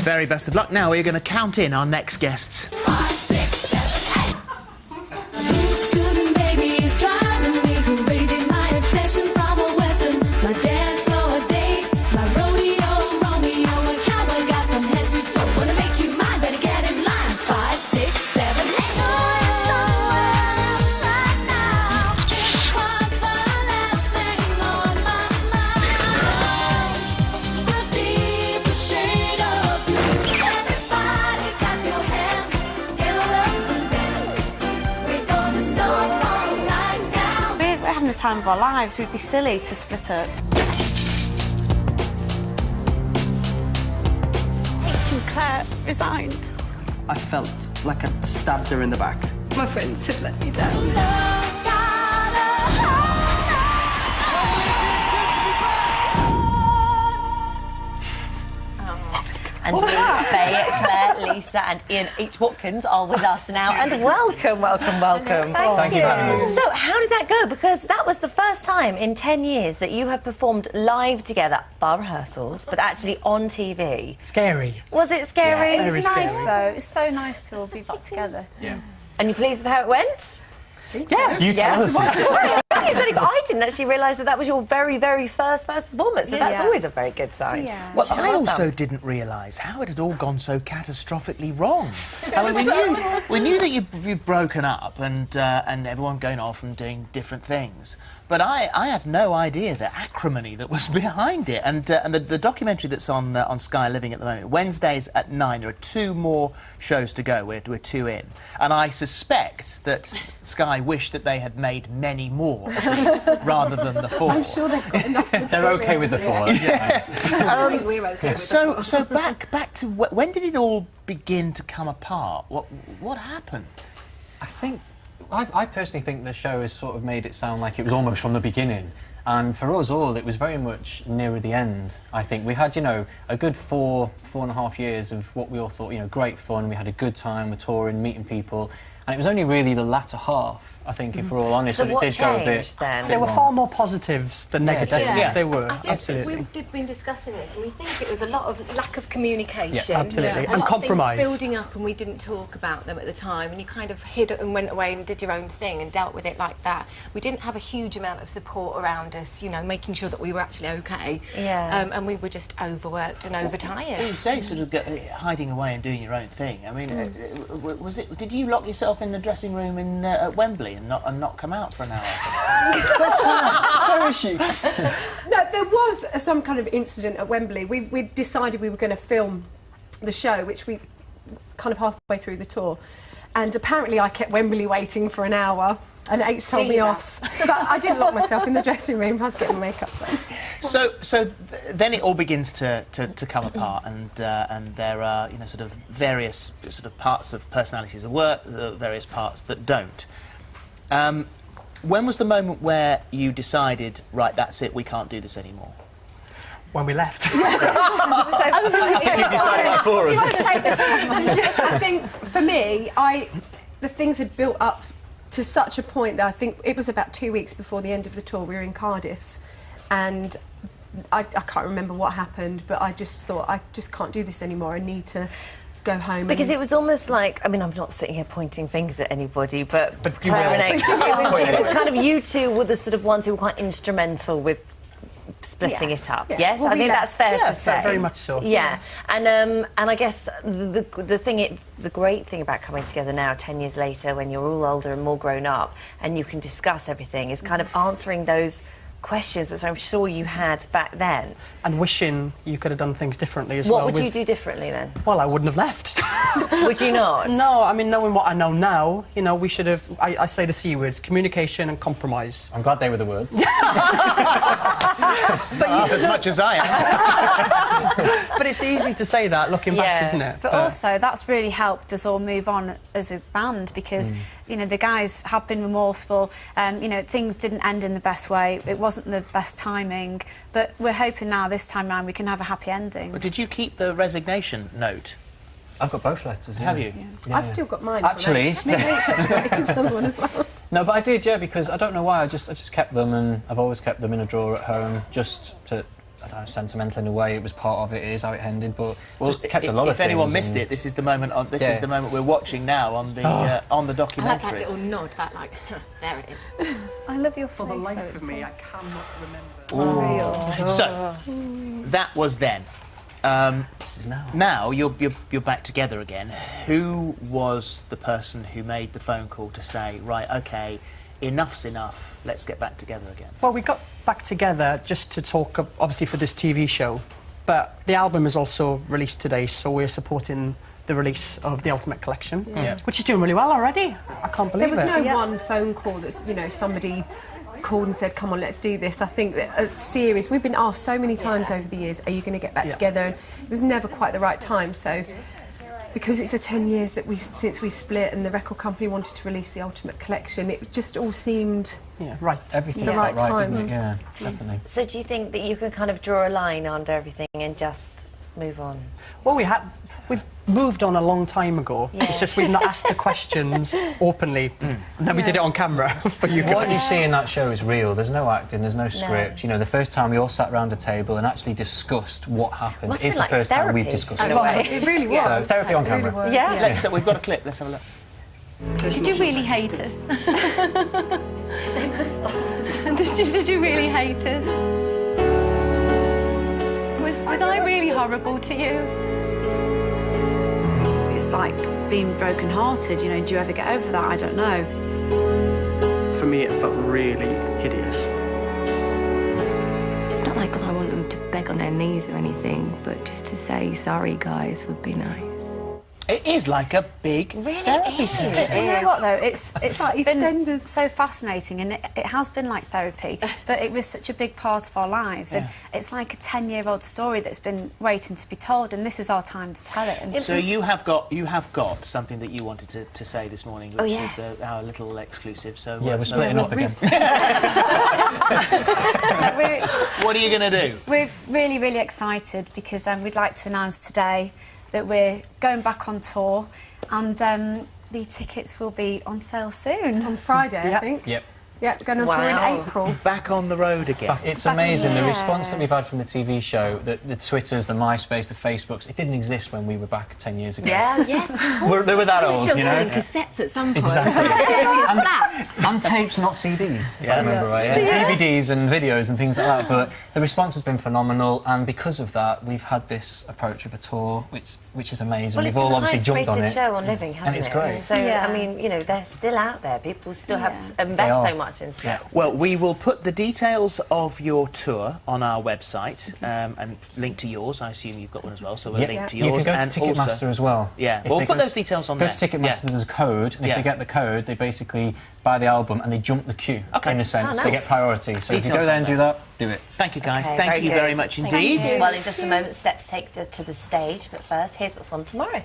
Very best of luck. Now we're going to count in our next guests. 5, 6, 7, 8. Scooting baby is driving me crazy. My obsession from a western. My dance floor date. My rodeo Romeo. A cowboy got from head to toe. Wanna make you mine, better get in line. 5, 6, 7, 8. Somewhere else right now. This was the last thing on my mind. The deeper shade of blue. Everybody clap your hands, get up and dance. We're gonna stomp all night now. We're having the time of our lives. We'd be silly to split up. Rachel Claire resigned. I felt like I'd stabbed her in the back. My friends had let me down. Love's got a hold And Faye, Claire, Lisa and Ian H. Watkins are with us now. And welcome, welcome, welcome. Thank you for having us. So how did that go? Because that was the first time in 10 years that you have performed live together, bar rehearsals, but actually on TV. Scary. Was it scary? Very It's nice, scary. though. It's so nice to all be back together. Yeah. And you pleased with how it went? Yeah. You tell us. I didn't actually realise that was your very, very first performance, so that's Yeah. always a very good sign. Yeah. Well, I Well also done. didn't realise how it had all gone so catastrophically wrong. I mean, we knew that you'd broken up and everyone going off and doing different things. But I had no idea the acrimony that was behind it. And the documentary that's on Sky Living at the moment, Wednesdays at 9, there are 2 more shows to go. We're 2 in. And I suspect that Sky wished that they had made many more of these rather than the 4. I'm sure they've got enough material. They're okay with the 4. I think we're okay with So back to when did it all begin to come apart? What happened? I think, I personally think the show has sort of made it sound like it was almost from the beginning. And for us all, it was very much nearer the end, I think. We had, you know, a good 4.5 years of what we all thought, you know, great fun. We had a good time, we're touring, meeting people. And it was only really the latter half, I think, if we're all honest, So that it what did go a bit... changed then? There were far more positives than negatives. Yeah. They were, I think absolutely. we've been discussing this, and we think it was a lot of lack of communication. Yeah, absolutely. A And lot compromise. Of things building up, and we didn't talk about them at the time, and you kind of hid it and went away and did your own thing and dealt with it like that. We didn't have a huge amount of support around us, you know, making sure that we were actually okay. Yeah. And we were just overworked and overtired. You say sort of hiding away and doing your own thing. I mean, was it? Did you lock yourself in the dressing room at Wembley and not come out for an hour? Where is she? No, there was some kind of incident at Wembley. We decided we were going to film the show, which we kind of halfway through the tour, and apparently I kept Wembley waiting for an hour, and H told me off. But I didn't lock myself in the dressing room. I was getting makeup done. So then it all begins to come apart, and there are, you know, sort of various sort of parts of personalities that work, various parts that don't. When was the moment where you decided, right, that's it, we can't do this anymore? When we left. You decided that for us. I think for me, the things had built up to such a point that I think it was about 2 weeks before the end of the tour. We were in Cardiff, and I can't remember what happened, but I just thought, I just can't do this anymore. I need to go home. Because it was almost like, I mean, I'm not sitting here pointing fingers at anybody, but you Claire will. and H, it was kind of you two were the sort of ones who were quite instrumental with splitting it up. Yeah. Yes, Well, I we think that's fair Yeah, to say. very much so. Yeah, and I guess the great thing about coming together now, 10 years later, when you're all older and more grown up, and you can discuss everything, is kind of answering those questions which I'm sure you had back then. And wishing you could have done things differently as What well. would you do differently then? Well, I wouldn't have left. Would you not? No, I mean, knowing what I know now, you know, we should have... I say the C words, communication and compromise. I'm glad they were the words. Half as much as I am. But it's easy to say that looking back, Yeah. isn't it? But also, that's really helped us all move on as a band because, you know, the guys have been remorseful. You know, things didn't end in the best way. It wasn't the best timing. But we're hoping now, this time round, we can have a happy ending. But did you keep the resignation note? I've got both letters, yeah. Have you? Yeah. I've still got mine. Actually- me and H had to write another one as well. No, but I did, yeah, because I don't know why, I just kept them, and I've always kept them in a drawer at home, just to I don't know, sentimental in a way. It was part of it. It is how it ended, but Well, just kept a lot of if anyone things missed and- it, this is the moment. This Yeah. is the moment we're watching now on the I like that documentary. little nod, that like, there it is. I love your face. For the life so of it's me, so I cannot remember. So that was then. This is now. Now you're back together again. Who was the person who made the phone call to say, right, okay, enough's enough, let's get back together again? Well, we got back together just to talk, obviously, for this TV show. But the album is also released today, so we're supporting the release of the Ultimate Collection, which is doing really well already. I can't believe There was it. no one phone call that's, you know, somebody called and said, come on, let's do this. I think that a series, we've been asked so many times over the years, are you going to get back together? And it was never quite the right time. So because it's 10 years that since we split and the record company wanted to release the Ultimate Collection, it just all seemed Yeah, right. Everything The felt right time. didn't it? Yeah, definitely. So do you think that you can kind of draw a line under everything and just move on? Well, we've moved on a long time ago. It's just we've not asked the questions openly, and then we did it on camera for you What you guys. see in that show is real. There's no acting, there's no script. You know, the first time we all sat around a table and actually discussed what happened Must be is like the first time we've therapy. discussed In it. a way. it really was. So, therapy on It really camera. was. Yeah. We've got a clip. Let's have a look. Did you really hate us? They must stop. Did you really hate us? Was I really horrible to you? It's like being broken-hearted. You know, do you ever get over that? I don't know. For me, it felt really hideous. It's not like I want them to beg on their knees or anything, but just to say sorry, guys, would be nice. It is like a big therapy session. But do you know what though? It's like been EastEnders. so fascinating, and it has been like therapy. But it was such a big part of our lives, and it's like a 10-year-old story that's been waiting to be told, and this is our time to tell it. And So you have got something that you wanted to say this morning, which yes. is our little exclusive. So Yeah, we're so splitting up again. what are you going to do? we're really, really excited because we'd like to announce today that we're going back on tour, and the tickets will be on sale soon. On Friday, I think. Yep. Yeah, going on tour in Wow. April. Back on the road again. It's amazing, the response that we've had from the TV show, the Twitters, the MySpace, the Facebooks, it didn't exist when we were back 10 years ago. Yeah, yes. They were that old, Still you know? selling cassettes at some point. Exactly. And tapes, not CDs, if I remember right. Yeah. DVDs and videos and things like that. But the response has been phenomenal, and because of that, we've had this approach of a tour, which is amazing. Well, We've it's been all the obviously highest jumped on rated it. show on Living, hasn't it's it? great. So, Yeah. I mean, you know, they're still out there. People still have Yeah. invest are. so much in stuff. Well, we will put the details of your tour on our website and link to yours. I assume you've got one as well, so we'll Yep. link to You yours. can go and to Ticketmaster also, as well. Yeah, If we'll they put go- those details on Go there. to Ticketmaster, there's a code, and if Yeah. they get the code, they basically buy the album and they jump the queue, Okay. in a sense. Oh, They nice. get priority. So if you Details go there on and do that. that, do it. Thank you, guys. Okay, Thank very you good. very much indeed. Well, in just a moment, steps take to the stage. But first, here's what's on tomorrow.